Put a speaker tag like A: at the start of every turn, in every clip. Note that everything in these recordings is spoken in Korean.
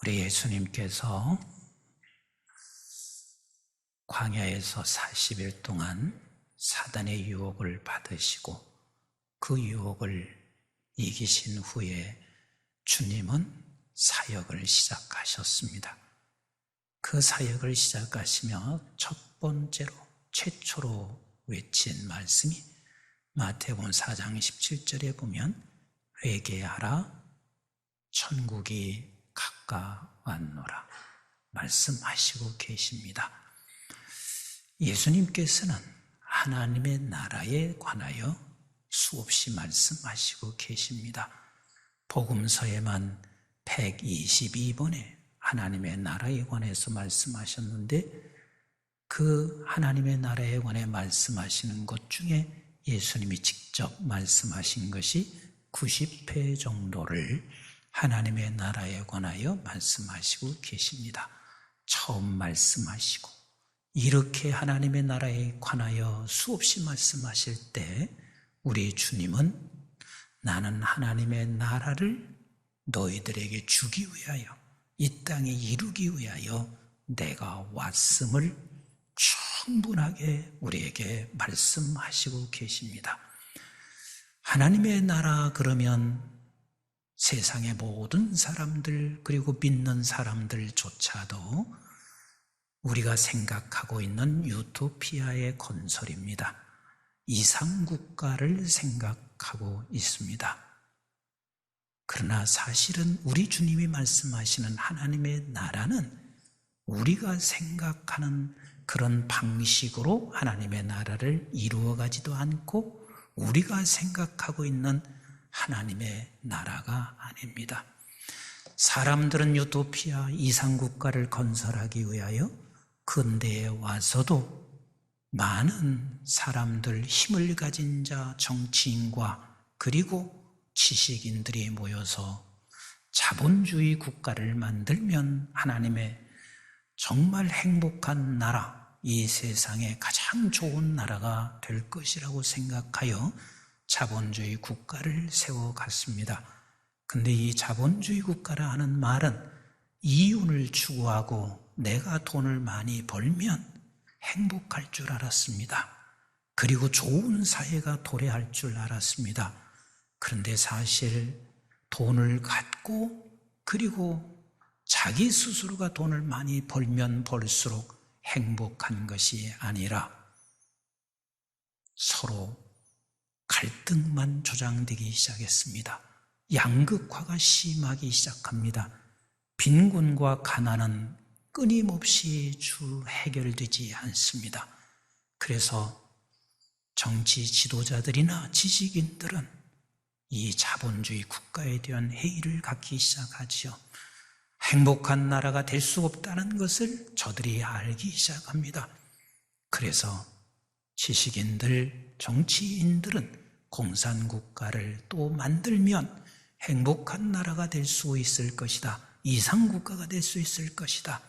A: 우리 예수님께서 광야에서 40일 동안 사단의 유혹을 받으시고 그 유혹을 이기신 후에 주님은 사역을 시작하셨습니다. 그 사역을 시작하시며 첫 번째로 최초로 외친 말씀이 마태복음 4장 17절에 보면 회개하라 천국이 가까웠노라 말씀하시고 계십니다. 예수님께서는 하나님의 나라에 관하여 수없이 말씀하시고 계십니다. 복음서에만 122번에 하나님의 나라에 관해서 말씀하셨는데 그 하나님의 나라에 관해 말씀하시는 것 중에 예수님이 직접 말씀하신 것이 90회 정도를 하나님의 나라에 관하여 말씀하시고 계십니다. 처음 말씀하시고 이렇게 하나님의 나라에 관하여 수없이 말씀하실 때 우리 주님은 나는 하나님의 나라를 너희들에게 주기 위하여 이 땅에 이루기 위하여 내가 왔음을 충분하게 우리에게 말씀하시고 계십니다. 하나님의 나라 그러면 세상의 모든 사람들 그리고 믿는 사람들조차도 우리가 생각하고 있는 유토피아의 건설입니다. 이상국가를 생각하고 있습니다. 그러나 사실은 우리 주님이 말씀하시는 하나님의 나라는 우리가 생각하는 그런 방식으로 하나님의 나라를 이루어가지도 않고 우리가 생각하고 있는 하나님의 나라가 아닙니다. 사람들은 유토피아 이상국가를 건설하기 위하여 근대에 와서도 많은 사람들, 힘을 가진 자, 정치인과 그리고 지식인들이 모여서 자본주의 국가를 만들면 하나님의 정말 행복한 나라, 이 세상에 가장 좋은 나라가 될 것이라고 생각하여 자본주의 국가를 세워갔습니다. 근데 이 자본주의 국가라 하는 말은 이윤을 추구하고 내가 돈을 많이 벌면 행복할 줄 알았습니다. 그리고 좋은 사회가 도래할 줄 알았습니다. 그런데 사실 돈을 갖고 그리고 자기 스스로가 돈을 많이 벌면 벌수록 행복한 것이 아니라 서로 갈등만 조장되기 시작했습니다. 양극화가 심하기 시작합니다. 빈곤과 가난은 끊임없이 해결되지 않습니다. 그래서 정치 지도자들이나 지식인들은 이 자본주의 국가에 대한 회의를 갖기 시작하지요. 행복한 나라가 될 수 없다는 것을 저들이 알기 시작합니다. 그래서 지식인들, 정치인들은 공산국가를 또 만들면 행복한 나라가 될 수 있을 것이다. 이상국가가 될 수 있을 것이다.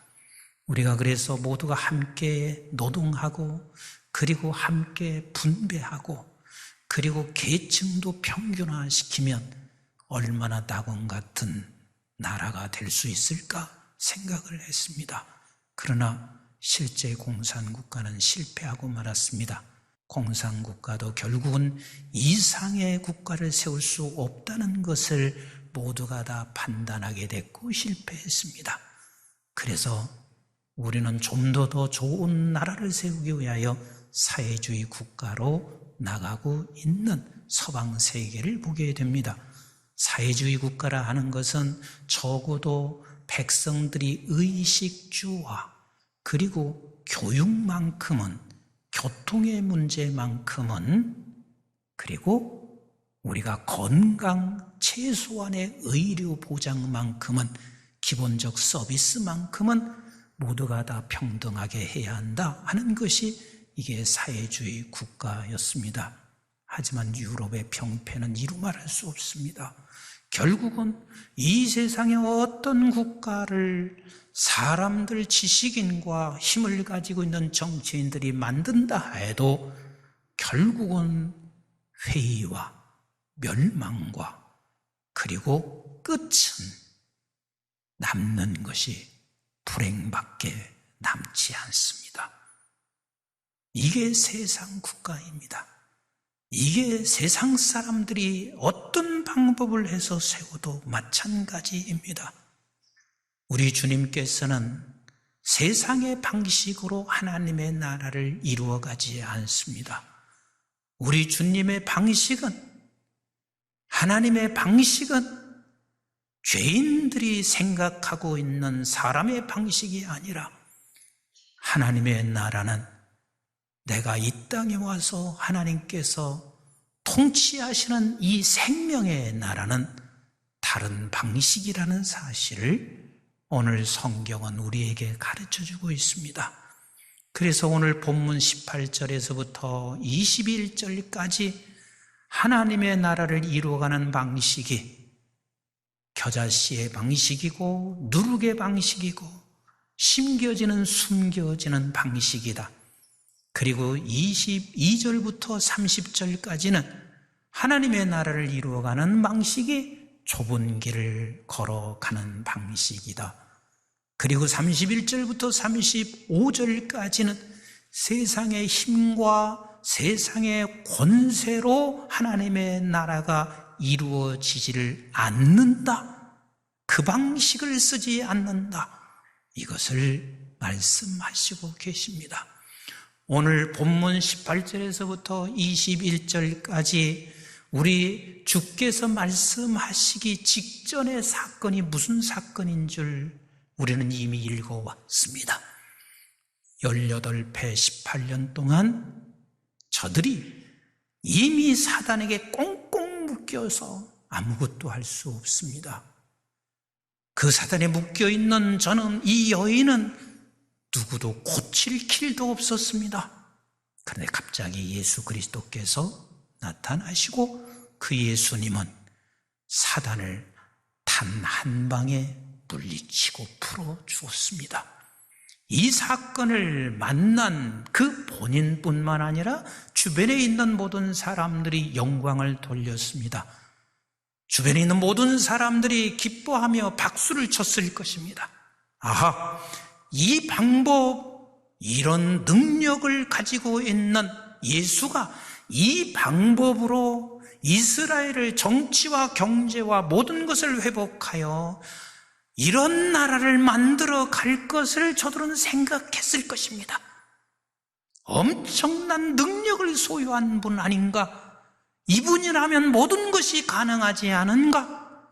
A: 우리가 그래서 모두가 함께 노동하고 그리고 함께 분배하고 그리고 계층도 평균화시키면 얼마나 낙원 같은 나라가 될 수 있을까 생각을 했습니다. 그러나 실제 공산국가는 실패하고 말았습니다. 공산국가도 결국은 이상의 국가를 세울 수 없다는 것을 모두가 다 판단하게 됐고 실패했습니다. 그래서 우리는 좀 더 좋은 나라를 세우기 위하여 사회주의 국가로 나가고 있는 서방 세계를 보게 됩니다. 사회주의 국가라 하는 것은 적어도 백성들이 의식주와 그리고 교육만큼은 교통의 문제만큼은 그리고 우리가 건강 최소한의 의료 보장만큼은 기본적 서비스만큼은 모두가 다 평등하게 해야 한다 하는 것이 이게 사회주의 국가였습니다. 하지만 유럽의 병폐는 이루 말할 수 없습니다. 결국은 이 세상의 어떤 국가를 사람들, 지식인과 힘을 가지고 있는 정치인들이 만든다 해도 결국은 회의와 멸망과 그리고 끝은 남는 것이 불행밖에 남지 않습니다. 이게 세상 국가입니다. 이게 세상 사람들이 어떤 방법을 해서 세워도 마찬가지입니다. 우리 주님께서는 세상의 방식으로 하나님의 나라를 이루어가지 않습니다. 우리 주님의 방식은, 하나님의 방식은 죄인들이 생각하고 있는 사람의 방식이 아니라, 하나님의 나라는 내가 이 땅에 와서 하나님께서 통치하시는 이 생명의 나라는 다른 방식이라는 사실을 오늘 성경은 우리에게 가르쳐주고 있습니다. 그래서 오늘 본문 18절에서부터 21절까지 하나님의 나라를 이루어가는 방식이 겨자씨의 방식이고 누룩의 방식이고 심겨지는 숨겨지는 방식이다. 그리고 22절부터 30절까지는 하나님의 나라를 이루어가는 방식이 좁은 길을 걸어가는 방식이다. 그리고 31절부터 35절까지는 세상의 힘과 세상의 권세로 하나님의 나라가 이루어지지를 않는다. 그 방식을 쓰지 않는다. 이것을 말씀하시고 계십니다. 오늘 본문 18절에서부터 21절까지 우리 주께서 말씀하시기 직전의 사건이 무슨 사건인 줄 우리는 이미 읽어왔습니다. 18배 18년 동안 저들이 이미 사단에게 꽁꽁 묶여서 아무것도 할 수 없습니다. 그 사단에 묶여있는 저는, 이 여인은 누구도 고칠 길도 없었습니다. 그런데 갑자기 예수 그리스도께서 나타나시고 그 예수님은 사단을 단 한 방에 물리치고 풀어주었습니다. 이 사건을 만난 그 본인뿐만 아니라 주변에 있는 모든 사람들이 영광을 돌렸습니다. 주변에 있는 모든 사람들이 기뻐하며 박수를 쳤을 것입니다. 아하, 이 방법, 이런 능력을 가지고 있는 예수가 이 방법으로 이스라엘의 정치와 경제와 모든 것을 회복하여 이런 나라를 만들어 갈 것을 저들은 생각했을 것입니다. 엄청난 능력을 소유한 분 아닌가? 이분이라면 모든 것이 가능하지 않은가?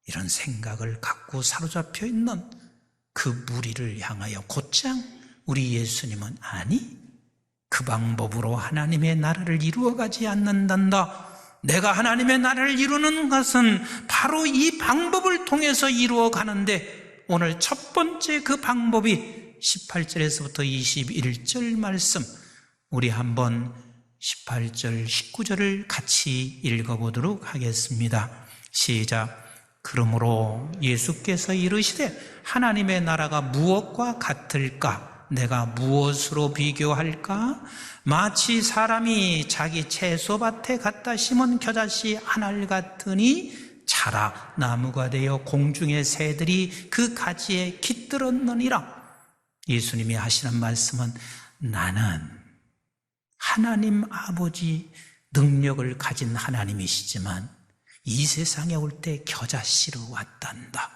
A: 이런 생각을 갖고 사로잡혀 있는 그 무리를 향하여 곧장 우리 예수님은 아니, 그 방법으로 하나님의 나라를 이루어가지 않는단다. 내가 하나님의 나라를 이루는 것은 바로 이 방법을 통해서 이루어가는데, 오늘 첫 번째 그 방법이 18절에서부터 21절 말씀, 우리 한번 18절 19절을 같이 읽어보도록 하겠습니다. 시작. 그러므로 예수께서 이르시되 하나님의 나라가 무엇과 같을까? 내가 무엇으로 비교할까? 마치 사람이 자기 채소밭에 갖다 심은 겨자씨 한 알 같으니 자라 나무가 되어 공중의 새들이 그 가지에 깃들었느니라. 예수님이 하시는 말씀은 나는 하나님 아버지 능력을 가진 하나님이시지만 이 세상에 올 때 겨자씨로 왔단다.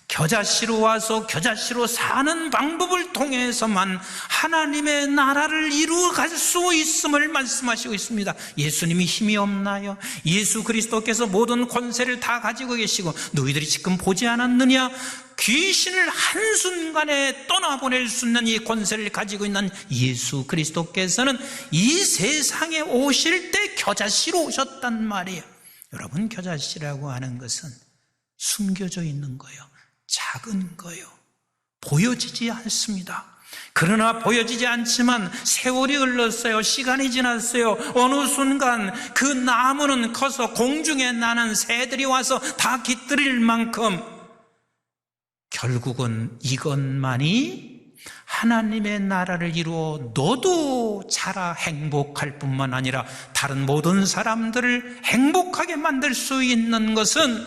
A: 겨자씨로 와서 겨자씨로 사는 방법을 통해서만 하나님의 나라를 이루어갈 수 있음을 말씀하시고 있습니다. 예수님이 힘이 없나요? 예수 그리스도께서 모든 권세를 다 가지고 계시고 너희들이 지금 보지 않았느냐? 귀신을 한순간에 떠나보낼 수 있는 이 권세를 가지고 있는 예수 그리스도께서는 이 세상에 오실 때 겨자씨로 오셨단 말이에요. 여러분, 겨자씨라고 하는 것은 숨겨져 있는 거예요. 작은 거예요. 보여지지 않습니다. 그러나 보여지지 않지만 세월이 흘렀어요. 시간이 지났어요. 어느 순간 그 나무는 커서 공중에 나는 새들이 와서 다 깃들일 만큼 결국은 이것만이 하나님의 나라를 이루어 너도 자라 행복할 뿐만 아니라 다른 모든 사람들을 행복하게 만들 수 있는 것은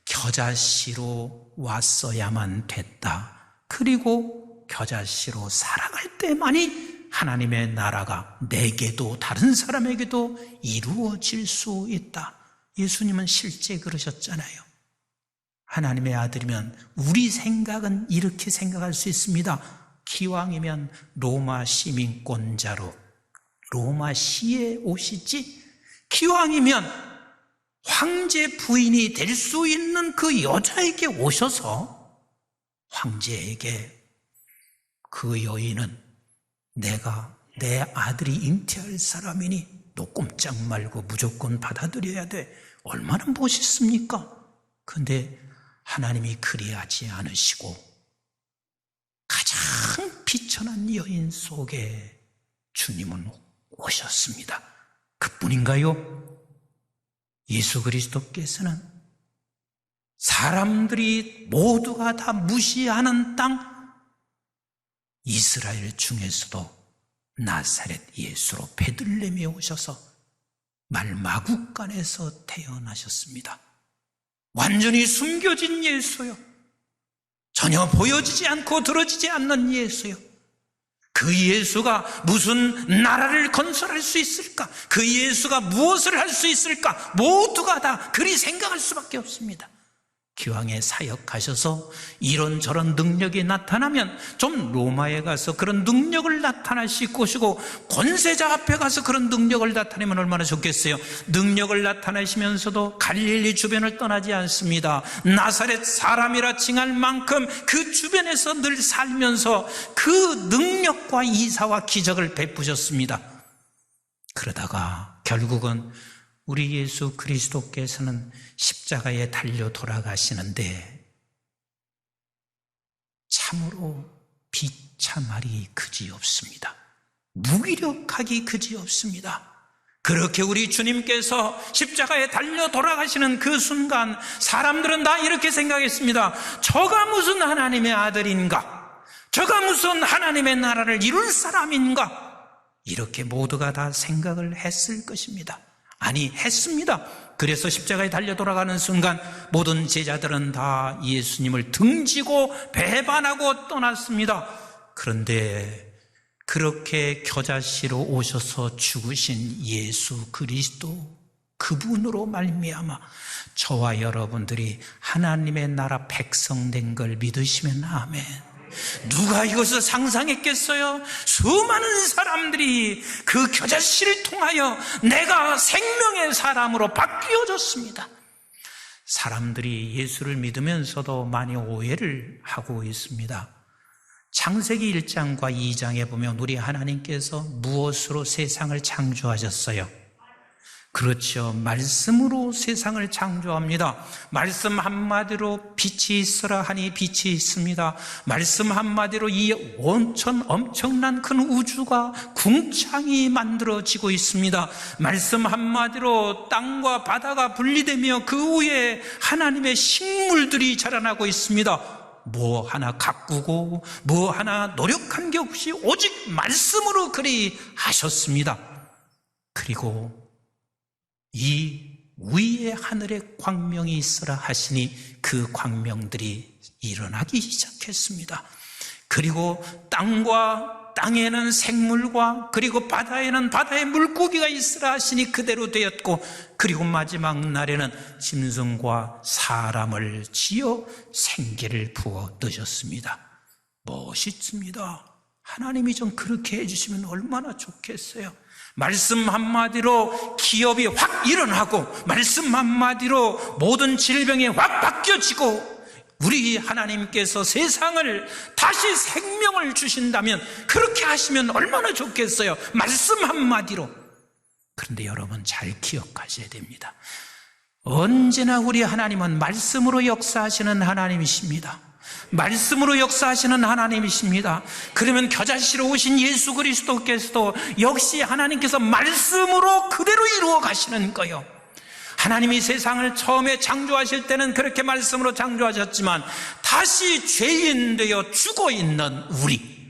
A: 겨자씨로 왔어야만 됐다. 그리고 겨자씨로 살아갈 때만이 하나님의 나라가 내게도 다른 사람에게도 이루어질 수 있다. 예수님은 실제 그러셨잖아요. 하나님의 아들이면 우리 생각은 이렇게 생각할 수 있습니다. 기왕이면 로마 시민권자로 로마시에 오시지, 기왕이면 황제 부인이 될 수 있는 그 여자에게 오셔서 황제에게 그 여인은 내 아들이 잉태할 사람이니 너 꼼짝 말고 무조건 받아들여야 돼. 얼마나 멋있습니까? 그런데 하나님이 그리하지 않으시고 가장 비천한 여인 속에 주님은 오셨습니다. 그뿐인가요? 예수 그리스도께서는 사람들이 모두가 다 무시하는 땅 이스라엘 중에서도 나사렛 예수로 베들레헴에 오셔서 말마구간에서 태어나셨습니다. 완전히 숨겨진 예수요. 전혀 보여지지 않고 들어지지 않는 예수요. 그 예수가 무슨 나라를 건설할 수 있을까? 그 예수가 무엇을 할 수 있을까? 모두가 다 그리 생각할 수밖에 없습니다. 기왕에 사역하셔서 이런저런 능력이 나타나면 좀 로마에 가서 그런 능력을 나타나실 것이고, 권세자 앞에 가서 그런 능력을 나타내면 얼마나 좋겠어요. 능력을 나타내시면서도 갈릴리 주변을 떠나지 않습니다. 나사렛 사람이라 칭할 만큼 그 주변에서 늘 살면서 그 능력과 이사와 기적을 베푸셨습니다. 그러다가 결국은 우리 예수 그리스도께서는 십자가에 달려 돌아가시는데 참으로 비참하리 그지없습니다. 무기력하기 그지없습니다. 그렇게 우리 주님께서 십자가에 달려 돌아가시는 그 순간 사람들은 다 이렇게 생각했습니다. 저가 무슨 하나님의 아들인가? 저가 무슨 하나님의 나라를 이룰 사람인가? 이렇게 모두가 다 생각을 했을 것입니다. 아니, 했습니다. 그래서 십자가에 달려 돌아가는 순간 모든 제자들은 다 예수님을 등지고 배반하고 떠났습니다. 그런데 그렇게 겨자씨로 오셔서 죽으신 예수 그리스도, 그분으로 말미암아 저와 여러분들이 하나님의 나라 백성 된 걸 믿으시면 아멘. 누가 이것을 상상했겠어요? 수많은 사람들이 그 겨자씨를 통하여 내가 생명의 사람으로 바뀌어졌습니다. 사람들이 예수를 믿으면서도 많이 오해를 하고 있습니다. 창세기 1장과 2장에 보면 우리 하나님께서 무엇으로 세상을 창조하셨어요? 그렇죠. 말씀으로 세상을 창조합니다. 말씀 한마디로 빛이 있으라 하니 빛이 있습니다. 말씀 한마디로 이 엄청난 큰 우주가 궁창이 만들어지고 있습니다. 말씀 한마디로 땅과 바다가 분리되며 그 위에 하나님의 식물들이 자라나고 있습니다. 뭐 하나 가꾸고 뭐 하나 노력한 게 없이 오직 말씀으로 그리 하셨습니다. 그리고 이 위에 하늘에 광명이 있으라 하시니 그 광명들이 일어나기 시작했습니다. 그리고 땅에는 생물과 그리고 바다에는 바다의 물고기가 있으라 하시니 그대로 되었고, 그리고 마지막 날에는 짐승과 사람을 지어 생기를 부어 넣으셨습니다. 멋있습니다. 하나님이 좀 그렇게 해주시면 얼마나 좋겠어요. 말씀 한마디로 기업이 확 일어나고, 말씀 한마디로 모든 질병이 확 바뀌어지고, 우리 하나님께서 세상을 다시 생명을 주신다면 그렇게 하시면 얼마나 좋겠어요. 말씀 한마디로. 그런데 여러분 잘 기억하셔야 됩니다. 언제나 우리 하나님은 말씀으로 역사하시는 하나님이십니다. 말씀으로 역사하시는 하나님이십니다. 그러면 겨자씨로 오신 예수 그리스도께서도 역시 하나님께서 말씀으로 그대로 이루어 가시는 거예요. 하나님이 세상을 처음에 창조하실 때는 그렇게 말씀으로 창조하셨지만 다시 죄인 되어 죽어 있는 우리,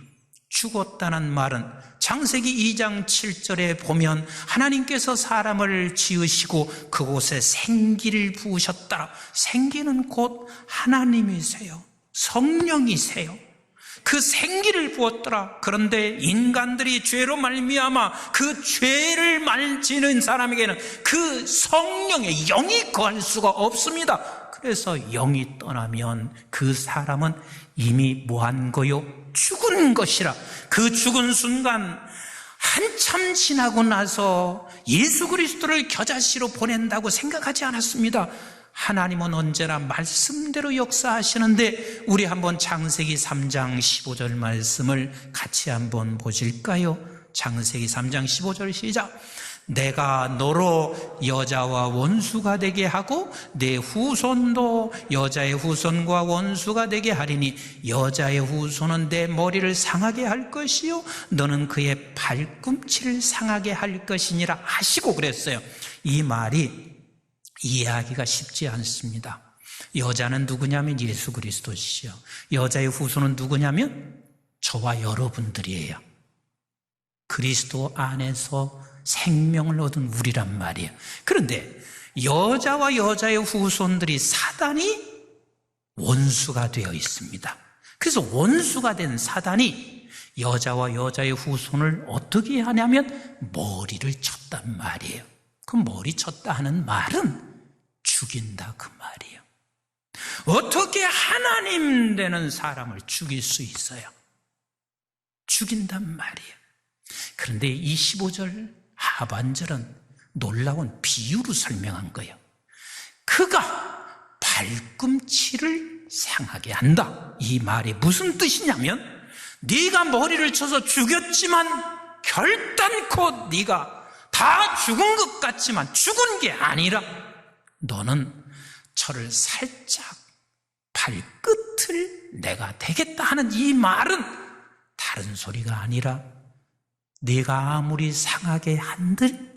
A: 죽었다는 말은 창세기 2장 7절에 보면 하나님께서 사람을 지으시고 그곳에 생기를 부으셨다. 생기는 곧 하나님이세요. 성령이세요. 그 생기를 부었더라. 그런데 인간들이 죄로 말미암아 그 죄를 지는 사람에게는 그 성령의 영이 거할 수가 없습니다. 그래서 영이 떠나면 그 사람은 이미 뭐한 거요? 죽은 것이라. 그 죽은 순간 한참 지나고 나서 예수 그리스도를 겨자씨로 보낸다고 생각하지 않았습니다. 하나님은 언제나 말씀대로 역사하시는데 우리 한번 창세기 3장 15절 말씀을 같이 한번 보실까요? 창세기 3장 15절 시작. 내가 너로 여자와 원수가 되게 하고 내 후손도 여자의 후손과 원수가 되게 하리니 여자의 후손은 내 머리를 상하게 할 것이요 너는 그의 발꿈치를 상하게 할 것이니라 하시고 그랬어요. 이 말이 이해하기가 쉽지 않습니다. 여자는 누구냐면 예수 그리스도시죠. 여자의 후손은 누구냐면 저와 여러분들이에요. 그리스도 안에서 생명을 얻은 우리란 말이에요. 그런데 여자와 여자의 후손들이 사단이 원수가 되어 있습니다. 그래서 원수가 된 사단이 여자와 여자의 후손을 어떻게 하냐면 머리를 쳤단 말이에요. 그 머리 쳤다 하는 말은 죽인다 그 말이에요. 어떻게 하나님 되는 사람을 죽일 수 있어요? 죽인단 말이에요. 그런데 이 15절 하반절은 놀라운 비유로 설명한 거예요. 그가 발꿈치를 상하게 한다. 이 말이 무슨 뜻이냐면 네가 머리를 쳐서 죽였지만 결단코 네가 다 죽은 것 같지만 죽은 게 아니라 너는 저를 살짝 발끝을 내가 되겠다 하는 이 말은 다른 소리가 아니라 네가 아무리 상하게 한들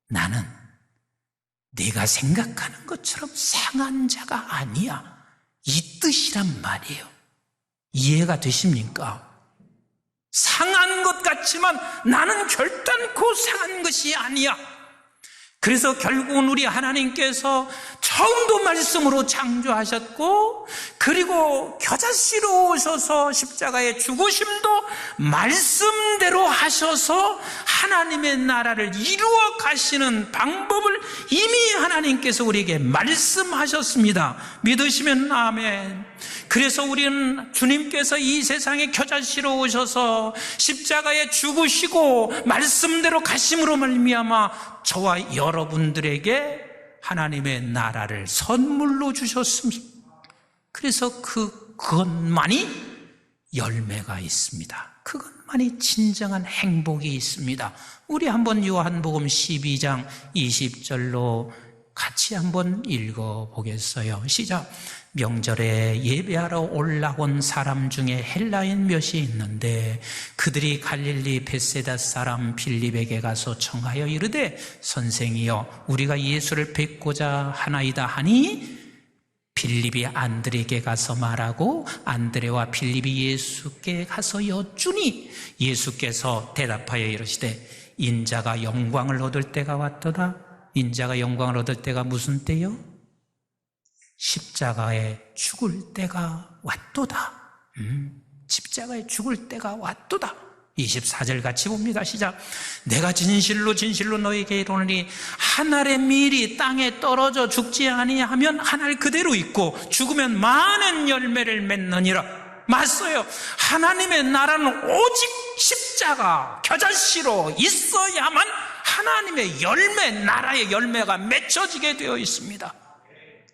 A: 나는 네가 생각하는 것처럼 상한 자가 아니야. 이 뜻이란 말이에요. 이해가 되십니까? 상한 것 같지만 나는 결단코 상한 것이 아니야. 그래서 결국은 우리 하나님께서 처음도 말씀으로 창조하셨고 그리고 겨자씨로 오셔서 십자가에 죽으심도 말씀대로 하셔서 하나님의 나라를 이루어 가시는 방법을 이미 하나님께서 우리에게 말씀하셨습니다. 믿으시면 아멘. 그래서 우리는 주님께서 이 세상에 겨자씨로 오셔서 십자가에 죽으시고 말씀대로 가심으로 말미암아 저와 여러분들에게 하나님의 나라를 선물로 주셨습니다. 그래서 그것만이 열매가 있습니다. 그것만이 진정한 행복이 있습니다. 우리 한번 요한복음 12장 20절로 같이 한번 읽어보겠어요. 시작. 명절에 예배하러 올라온 사람 중에 헬라인 몇이 있는데 그들이 갈릴리 벳세다 사람 빌립에게 가서 청하여 이르되 선생이여 우리가 예수를 뵙고자 하나이다 하니 빌립이 안드레에게 가서 말하고 안드레와 빌립이 예수께 가서 여쭈니 예수께서 대답하여 이르시되 인자가 영광을 얻을 때가 왔도다. 인자가 영광을 얻을 때가 무슨 때요? 십자가에 죽을 때가 왔도다. 십자가에 죽을 때가 왔도다. 24절 같이 봅니다. 시작. 내가 진실로 진실로 너에게 이르노니 한 알의 밀이 땅에 떨어져 죽지 아니하면 한 알 그대로 있고 죽으면 많은 열매를 맺느니라. 맞어요. 하나님의 나라는 오직 십자가 겨자씨로 있어야만 하나님의 열매, 나라의 열매가 맺혀지게 되어 있습니다.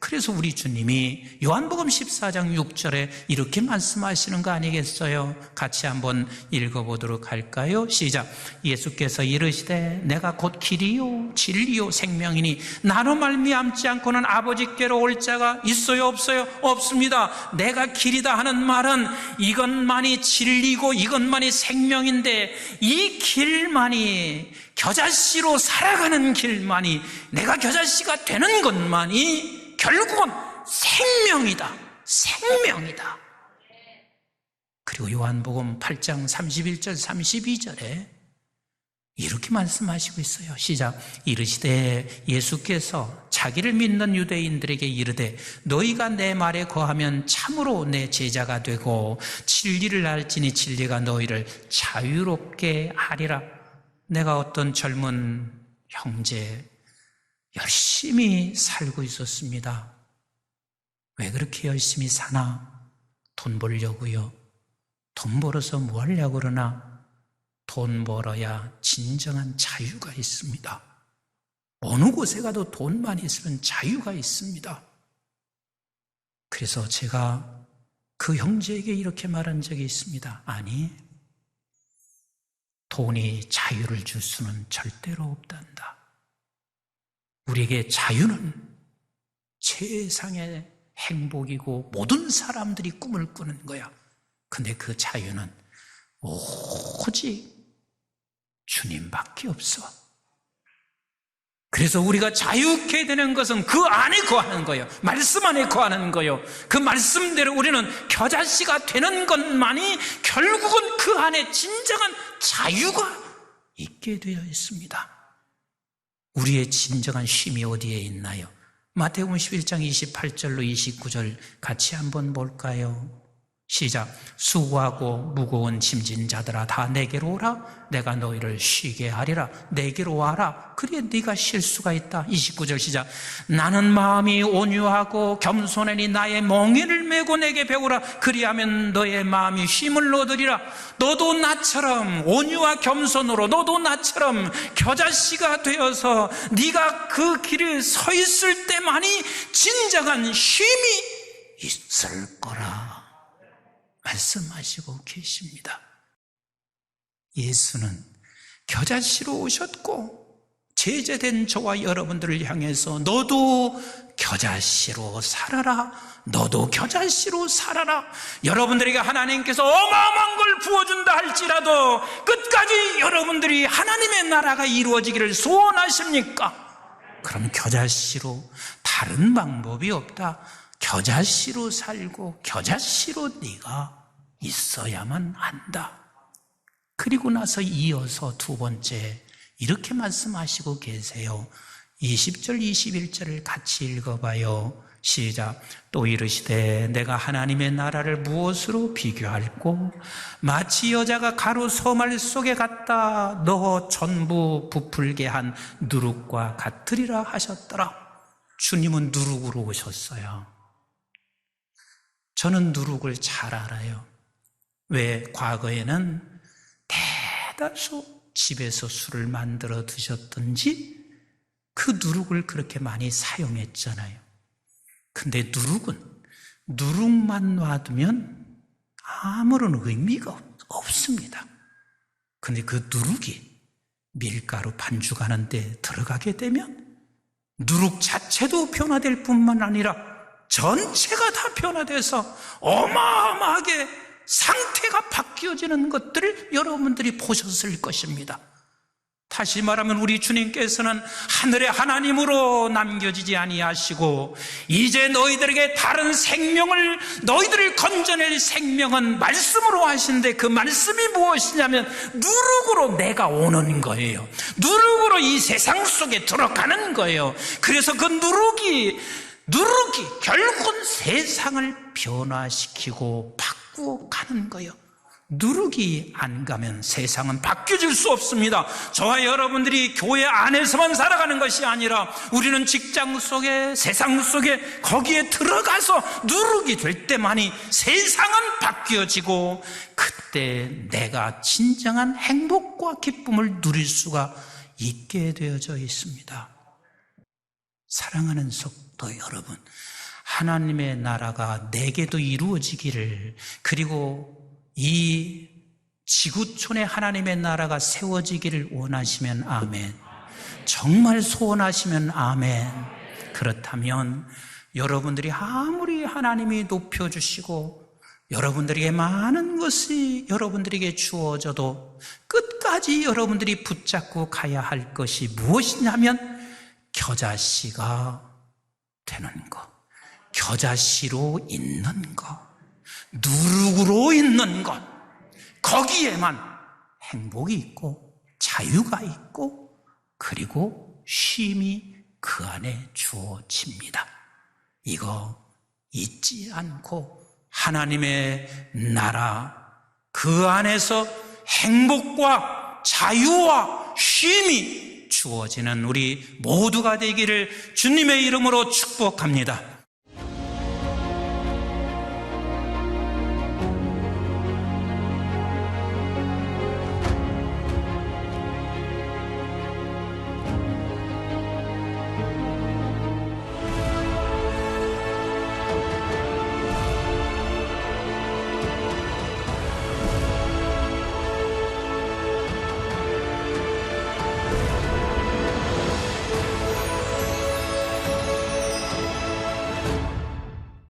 A: 그래서 우리 주님이 요한복음 14장 6절에 이렇게 말씀하시는 거 아니겠어요? 같이 한번 읽어보도록 할까요? 시작. 예수께서 이르시되 내가 곧 길이요 진리요 생명이니 나로 말미암지 않고는 아버지께로 올 자가 있어요 없어요? 없습니다. 내가 길이다 하는 말은 이것만이 진리고 이것만이 생명인데 이 길만이 겨자씨로 살아가는 길만이 내가 겨자씨가 되는 것만이 결국은 생명이다. 생명이다. 그리고 요한복음 8장 31절 32절에 이렇게 말씀하시고 있어요. 시작. 이르시되 예수께서 자기를 믿는 유대인들에게 이르되 너희가 내 말에 거하면 참으로 내 제자가 되고 진리를 알지니 진리가 너희를 자유롭게 하리라. 내가 어떤 젊은 형제 열심히 살고 있었습니다. 왜 그렇게 열심히 사나? 돈 벌려고요. 돈 벌어서 뭐 하려고 그러나? 돈 벌어야 진정한 자유가 있습니다. 어느 곳에 가도 돈만 있으면 자유가 있습니다. 그래서 제가 그 형제에게 이렇게 말한 적이 있습니다. 아니, 돈이 자유를 줄 수는 절대로 없단다. 우리에게 자유는 세상의 행복이고 모든 사람들이 꿈을 꾸는 거야. 근데 그 자유는 오직 주님밖에 없어. 그래서 우리가 자유케 되는 것은 그 안에 거하는 거예요. 말씀 안에 거하는 거예요. 그 말씀대로 우리는 겨자씨가 되는 것만이 결국은 그 안에 진정한 자유가 있게 되어 있습니다. 우리의 진정한 쉼이 어디에 있나요? 마태복음 11장 28절로 29절 같이 한번 볼까요? 시작. 수고하고 무거운 짐진 자들아 다 내게로 오라. 내가 너희를 쉬게 하리라. 내게로 와라. 그래야 네가 쉴 수가 있다. 29절 시작. 나는 마음이 온유하고 겸손하니 나의 멍에를 메고 내게 배우라. 그리하면 너의 마음이 쉼을 얻으리라. 너도 나처럼 온유와 겸손으로 너도 나처럼 겨자씨가 되어서 네가 그 길에 서 있을 때만이 진정한 쉼이 있을 거라 말씀하시고 계십니다. 예수는 겨자씨로 오셨고 제재된 저와 여러분들을 향해서 너도 겨자씨로 살아라. 너도 겨자씨로 살아라. 여러분들에게 하나님께서 어마어마한 걸 부어준다 할지라도 끝까지 여러분들이 하나님의 나라가 이루어지기를 소원하십니까? 그럼 겨자씨로 다른 방법이 없다. 겨자씨로 살고 겨자씨로 네가 있어야만 한다. 그리고 나서 이어서 두 번째 이렇게 말씀하시고 계세요. 20절 21절을 같이 읽어봐요. 시작. 또 이르시되 내가 하나님의 나라를 무엇으로 비교할꼬? 마치 여자가 가루 소말 속에 갔다 넣어 전부 부풀게 한 누룩과 같으리라 하셨더라. 주님은 누룩으로 오셨어요. 저는 누룩을 잘 알아요. 왜? 과거에는 대다수 집에서 술을 만들어 드셨든지 그 누룩을 그렇게 많이 사용했잖아요. 근데 누룩만 놔두면 아무런 의미가 없습니다. 근데 그 누룩이 밀가루 반죽하는 데 들어가게 되면 누룩 자체도 변화될 뿐만 아니라 전체가 다 변화돼서 어마어마하게 상태가 바뀌어지는 것들을 여러분들이 보셨을 것입니다. 다시 말하면 우리 주님께서는 하늘의 하나님으로 남겨지지 아니하시고 이제 너희들에게 다른 생명을, 너희들을 건져낼 생명은 말씀으로 하시는데 그 말씀이 무엇이냐면 누룩으로 내가 오는 거예요. 누룩으로 이 세상 속에 들어가는 거예요. 그래서 그 누룩이 결국은 세상을 변화시키고 바꾸어 가는 거예요. 누룩이 안 가면 세상은 바뀌어질 수 없습니다. 저와 여러분들이 교회 안에서만 살아가는 것이 아니라 우리는 직장 속에, 세상 속에 거기에 들어가서 누룩이 될 때만이 세상은 바뀌어지고 그때 내가 진정한 행복과 기쁨을 누릴 수가 있게 되어져 있습니다. 사랑하는 성도 여러분, 하나님의 나라가 내게도 이루어지기를, 그리고 이 지구촌에 하나님의 나라가 세워지기를 원하시면 아멘. 정말 소원하시면 아멘. 그렇다면 여러분들이 아무리 하나님이 높여주시고 여러분들에게 많은 것이 여러분들에게 주어져도 끝까지 여러분들이 붙잡고 가야 할 것이 무엇이냐면 겨자씨가 되는 것, 겨자씨로 있는 것, 누룩으로 있는 것, 거기에만 행복이 있고 자유가 있고 그리고 쉼이 그 안에 주어집니다. 이거 잊지 않고 하나님의 나라 그 안에서 행복과 자유와 쉼이 주어지는 우리 모두가 되기를 주님의 이름으로 축복합니다.